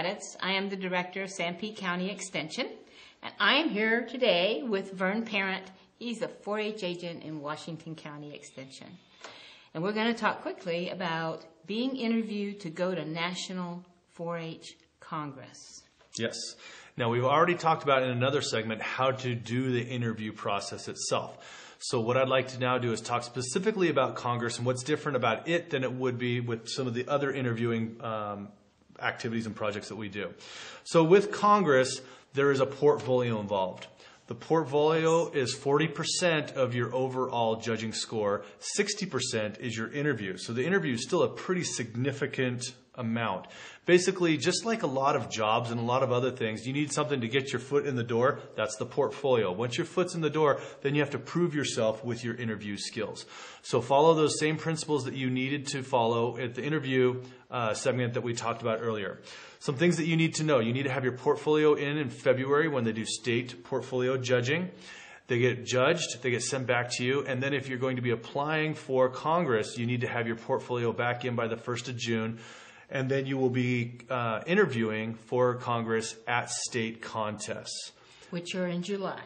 Raddatz. I am the director of Sanpete County Extension, and I am here today with Vern Parent. He's a 4-H agent in Washington County Extension. And we're going to talk quickly about being interviewed to go to National 4-H Congress. Yes. Now, we've already talked about in another segment how to do the interview process itself. So what I'd like to now do is talk specifically about Congress and what's different about it than it would be with some of the other interviewing activities and projects that we do. So with Congress, there is a portfolio involved. The portfolio is 40% of your overall judging score. 60% is your interview. So the interview is still a pretty significant amount. Basically, just like a lot of jobs and a lot of other things, you need something to get your foot in the door. That's the portfolio. Once your foot's in the door, then you have to prove yourself with your interview skills. So follow those same principles that you needed to follow at the interview segment that we talked about earlier. Some things that you need to know. You need to have your portfolio in February when they do state portfolio judging. They get judged, they get sent back to you, and then if you're going to be applying for Congress, you need to have your portfolio back in by the 1st of June, and then you will be interviewing for Congress at state contests. Which are in July.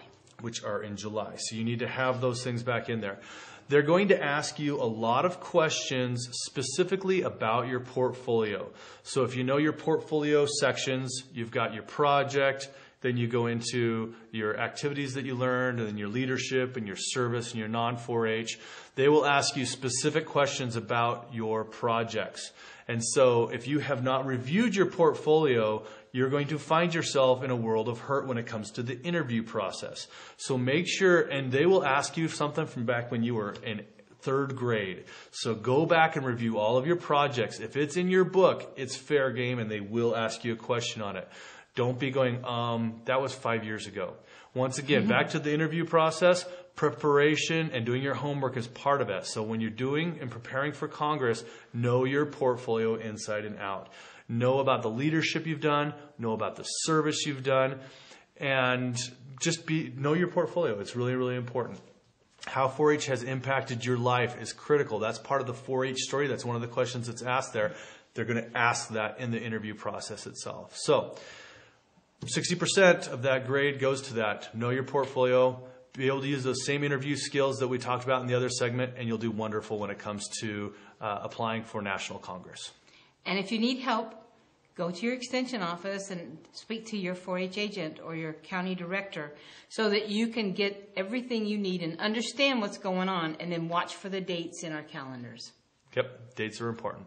So you need to have those things back in there. They're going to ask you a lot of questions specifically about your portfolio. So if you know your portfolio sections, you've got your project, then you go into your activities that you learned, and then your leadership and your service and your non-4-H. They will ask you specific questions about your projects. And so if you have not reviewed your portfolio, you're going to find yourself in a world of hurt when it comes to the interview process. So make sure, and they will ask you something from back when you were in 3rd grade. So go back and review all of your projects. If it's in your book, it's fair game, and they will ask you a question on it. Don't be going, that was 5 years ago. Once again, back to the interview process, preparation and doing your homework is part of it. So when you're doing and preparing for Congress, know your portfolio inside and out. Know about the leadership you've done, know about the service you've done, and just know your portfolio. It's really, really important. How 4-H has impacted your life is critical. That's part of the 4-H story. That's one of the questions that's asked there. They're going to ask that in the interview process itself. So 60% of that grade goes to that. Know your portfolio. Be able to use those same interview skills that we talked about in the other segment, and you'll do wonderful when it comes to applying for National Congress. And if you need help, go to your extension office and speak to your 4-H agent or your county director so that you can get everything you need and understand what's going on, and then watch for the dates in our calendars. Yep, dates are important.